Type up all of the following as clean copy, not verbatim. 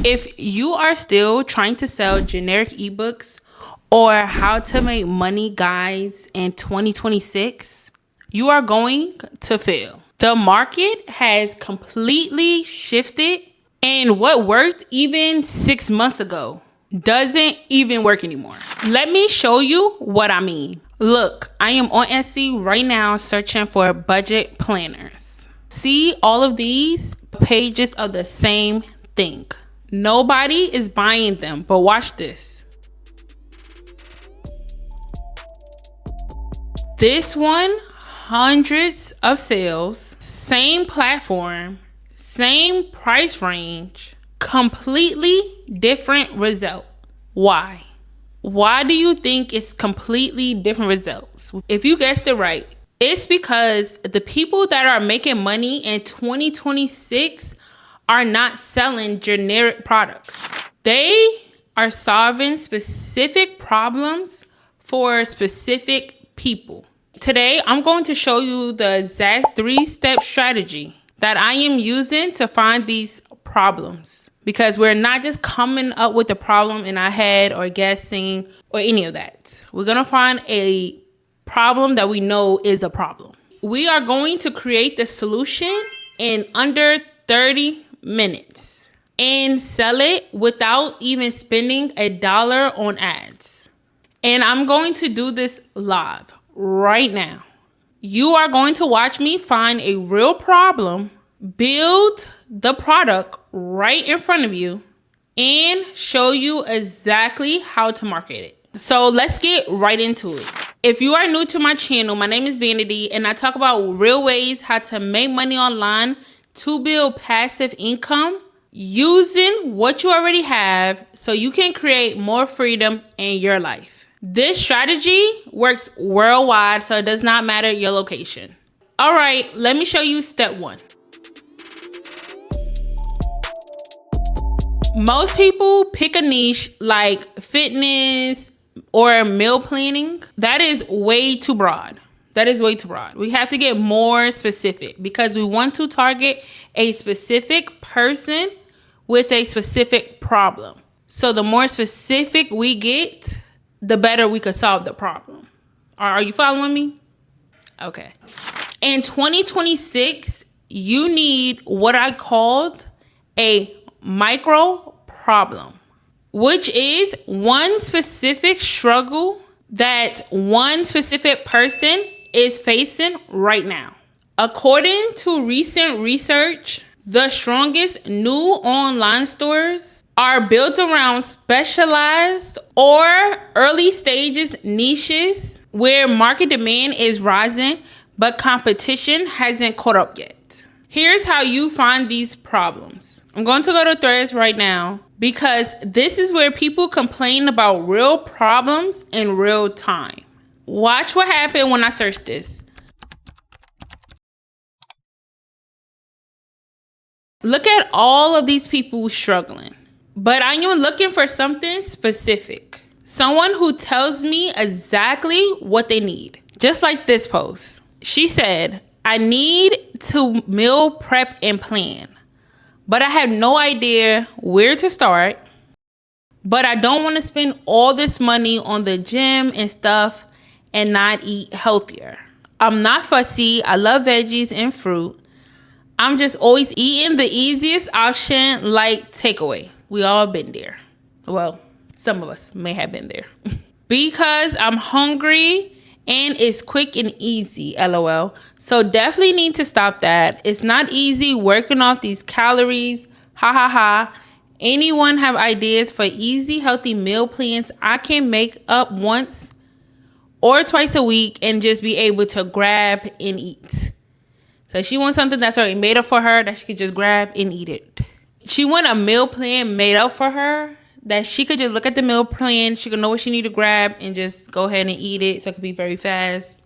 If you are still trying to sell generic ebooks or how to make money guides in 2026, you are going to fail. The market has completely shifted, and what worked even 6 months ago doesn't even work anymore. Let me show you what I mean. Look, I am on Etsy right now searching for budget planners. See all of these pages of the same thing. Nobody is buying them, but watch this. This one, hundreds of sales, same platform, same price range, completely different result. Why? Why do you think it's completely different results? If you guessed it right, it's because the people that are making money in 2026 are not selling generic products. They are solving specific problems for specific people. Today, I'm going to show you the exact 3-step strategy that I am using to find these problems. Because we're not just coming up with a problem in our head or guessing or any of that. We're going to find a problem that we know is a problem. We are going to create the solution in under 30 minutes and sell it without even spending $1 on ads. And I'm going to do this live right now. You are going to watch me find a real problem, build the product right in front of you, and show you exactly how to market it. So let's get right into it. If you are new to my channel, my name is Vanity, and I talk about real ways how to make money online to build passive income using what you already have so you can create more freedom in your life. This strategy works worldwide, so it does not matter your location. All right, let me show you step 1. Most people pick a niche like fitness or meal planning. That is way too broad. We have to get more specific because we want to target a specific person with a specific problem. So the more specific we get, the better we could solve the problem. Are you following me? Okay. In 2026, you need what I called a micro problem, which is one specific struggle that one specific person is facing right now. According to recent research, the strongest new online stores are built around specialized or early stages niches where market demand is rising, but competition hasn't caught up yet. Here's how you find these problems. I'm going to go to Threads right now because this is where people complain about real problems in real time. Watch what happened when I searched this. Look at all of these people struggling. But I am looking for something specific. Someone who tells me exactly what they need. Just like this post. She said, I need to meal prep and plan, but I have no idea where to start. But I don't want to spend all this money on the gym and stuff and not eat healthier. I'm not fussy. I love veggies and fruit. I'm just always eating the easiest option like takeaway. We all been there. Well, some of us may have been there. Because I'm hungry and it's quick and easy, LOL. So definitely need to stop that. It's not easy working off these calories. Ha ha ha. Anyone have ideas for easy, healthy meal plans I can make up once or twice a week and just be able to grab and eat? So she wants something that's already made up for her that she could just grab and eat it. She want a meal plan made up for her that she could just look at the meal plan. She could know what she need to grab and just go ahead and eat it. So it could be very fast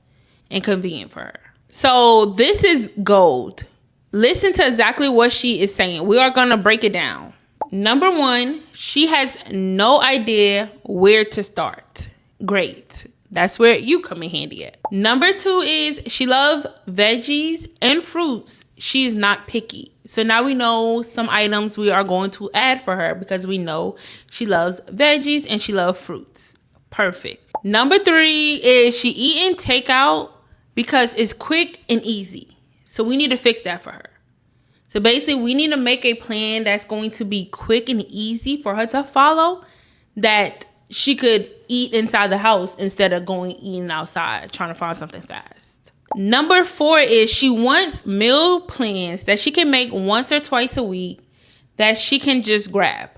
and convenient for her. So this is gold. Listen to exactly what she is saying. We are going to break it down. Number 1, she has no idea where to start. Great. That's where you come in handy at. Number 2 is she loves veggies and fruits. She is not picky. So now we know some items we are going to add for her because we know she loves veggies and she loves fruits. Perfect. Number 3 is she eating takeout because it's quick and easy. So we need to fix that for her. So basically we need to make a plan that's going to be quick and easy for her to follow, that she could eat inside the house instead of going eating outside, trying to find something fast. Number 4 is she wants meal plans that she can make once or twice a week that she can just grab.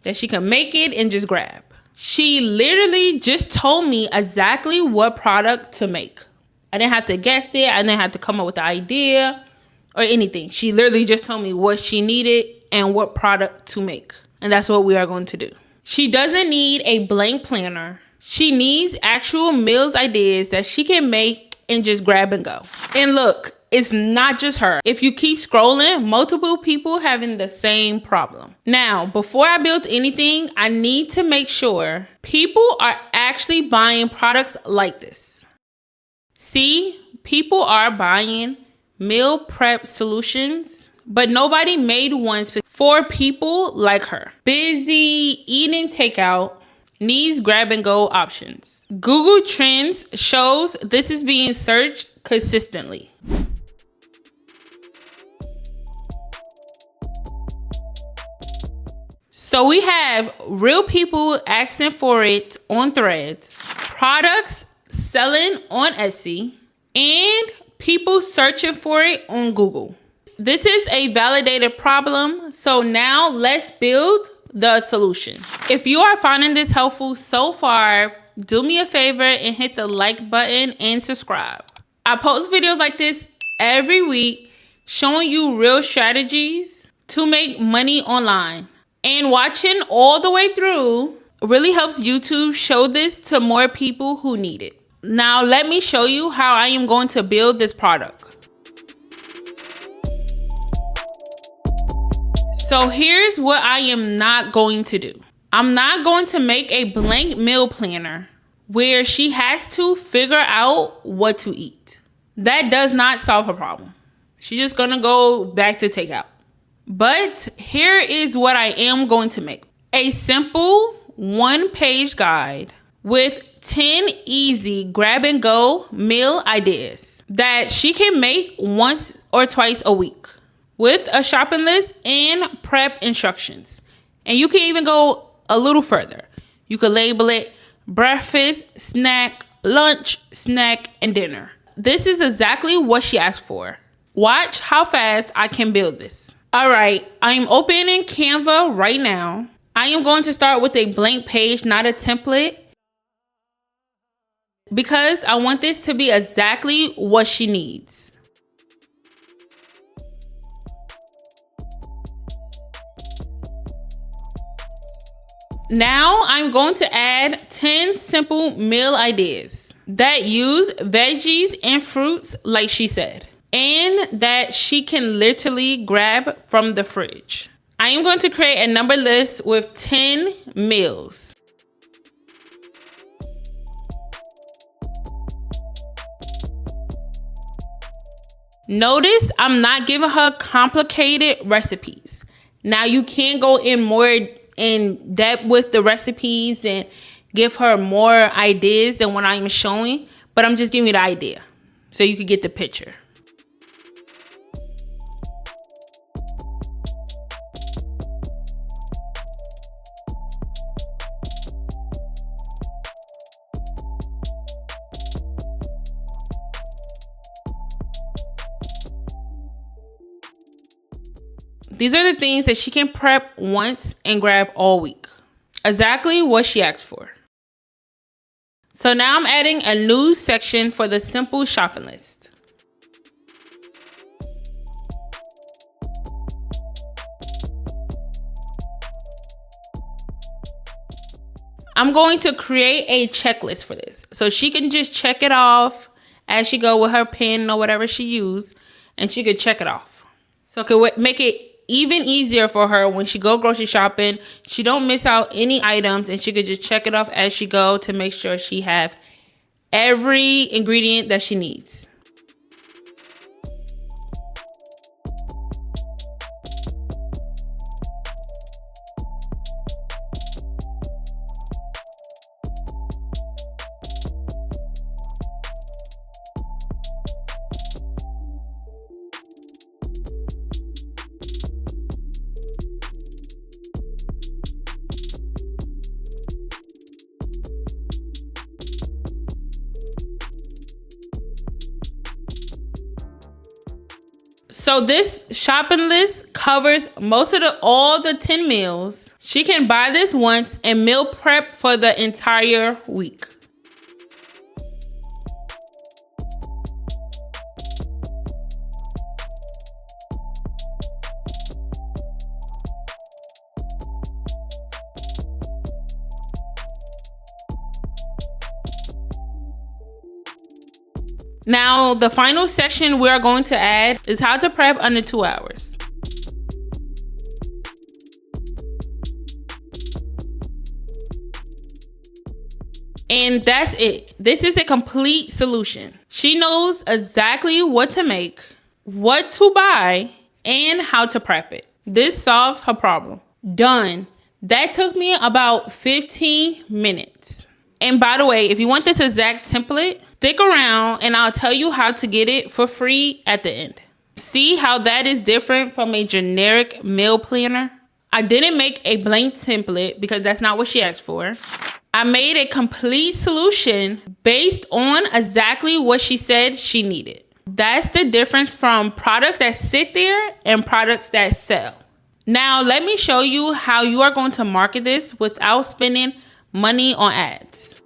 That she can make it and just grab. She literally just told me exactly what product to make. I didn't have to guess it. I didn't have to come up with the idea or anything. She literally just told me what she needed and what product to make. And that's what we are going to do. She doesn't need a blank planner. She needs actual meals ideas that she can make and just grab and go. And look, it's not just her. If you keep scrolling, multiple people having the same problem. Now, before I build anything, I need to make sure people are actually buying products like this. See, people are buying meal prep solutions, but nobody made ones for people like her. Busy, eating takeout, needs grab and go options. Google Trends shows this is being searched consistently. So we have real people asking for it on Threads, products selling on Etsy, and people searching for it on Google. This is a validated problem, so now let's build the solution. If you are finding this helpful so far, do me a favor and hit the like button and subscribe. I post videos like this every week showing you real strategies to make money online. And watching all the way through really helps YouTube show this to more people who need it. Now let me show you how I am going to build this product. So here's what I am not going to do. I'm not going to make a blank meal planner where she has to figure out what to eat. That does not solve her problem. She's just gonna go back to takeout. But here is what I am going to make. A simple 1-page guide with 10 easy grab and go meal ideas that she can make once or twice a week, with a shopping list and prep instructions. And you can even go a little further. You could label it breakfast, snack, lunch, snack, and dinner. This is exactly what she asked for. Watch how fast I can build this. All right, I'm opening Canva right now. I am going to start with a blank page, not a template, because I want this to be exactly what she needs. Now I'm going to add 10 simple meal ideas that use veggies and fruits like she said, and that she can literally grab from the fridge. I am going to create a number list with 10 meals. Notice I'm not giving her complicated recipes. Now you can go in more in depth with the recipes and give her more ideas than what I'm showing, but I'm just giving you the idea so you can get the picture. These are the things that she can prep once and grab all week. Exactly what she asked for. So now I'm adding a new section for the simple shopping list. I'm going to create a checklist for this. So she can just check it off as she go with her pen or whatever she used, and she could check it off. So it could make it even easier for her when she go grocery shopping. She don't miss out any items, and she could just check it off as she go to make sure she have every ingredient that she needs. So this shopping list covers most of all the 10 meals. She can buy this once and meal prep for the entire week. Now, the final section we are going to add is how to prep under 2 hours. And that's it. This is a complete solution. She knows exactly what to make, what to buy, and how to prep it. This solves her problem. Done. That took me about 15 minutes. And by the way, if you want this exact template, stick around and I'll tell you how to get it for free at the end. See how that is different from a generic meal planner? I didn't make a blank template because that's not what she asked for. I made a complete solution based on exactly what she said she needed. That's the difference from products that sit there and products that sell. Now, let me show you how you are going to market this without spending money on ads.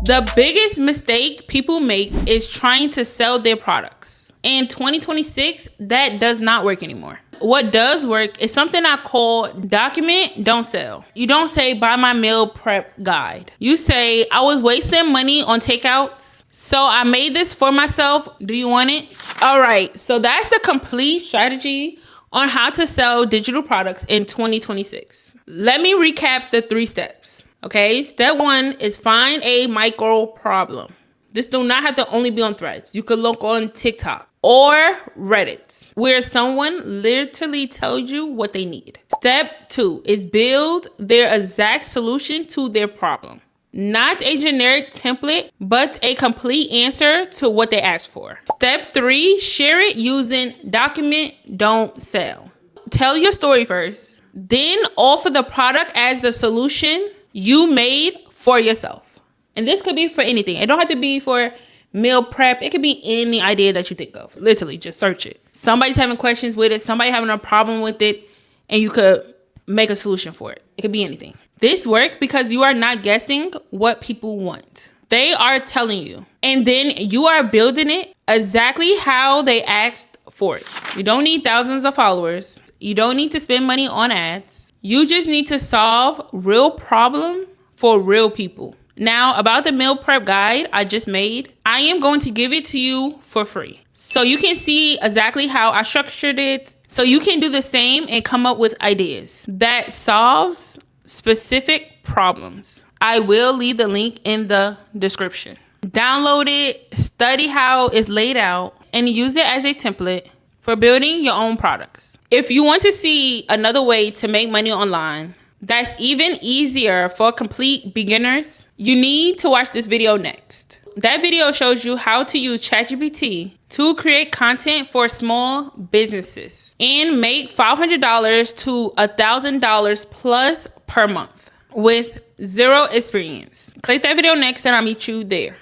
The biggest mistake people make is trying to sell their products. In 2026, that does not work anymore. What does work is something I call document, don't sell. You don't say buy my meal prep guide. You say I was wasting money on takeouts, so I made this for myself. Do you want it? All right, so that's the complete strategy on how to sell digital products in 2026. Let me recap the 3 steps. Okay, step 1 is find a micro problem. This do not have to only be on Threads. You could look on TikTok or Reddit, where someone literally tells you what they need. Step 2 is build their exact solution to their problem. Not a generic template, but a complete answer to what they asked for. Step 3, share it using document, don't sell. Tell your story first, then offer the product as the solution you made for yourself. And this could be for anything. It don't have to be for meal prep. It could be any idea that you think of. Literally, just search it. Somebody's having questions with it. Somebody having a problem with it. And you could make a solution for it. It could be anything. This works because you are not guessing what people want. They are telling you. And then you are building it exactly how they asked for it. You don't need thousands of followers. You don't need to spend money on ads. You just need to solve real problem for real people. Now, about the meal prep guide I just made, I am going to give it to you for free. So you can see exactly how I structured it. So you can do the same and come up with ideas that solves specific problems. I will leave the link in the description. Download it, study how it's laid out, and use it as a template for building your own products. If you want to see another way to make money online that's even easier for complete beginners, you need to watch this video next. That video shows you how to use ChatGPT to create content for small businesses and make $500 to $1,000 plus per month with zero experience. Click that video next and I'll meet you there.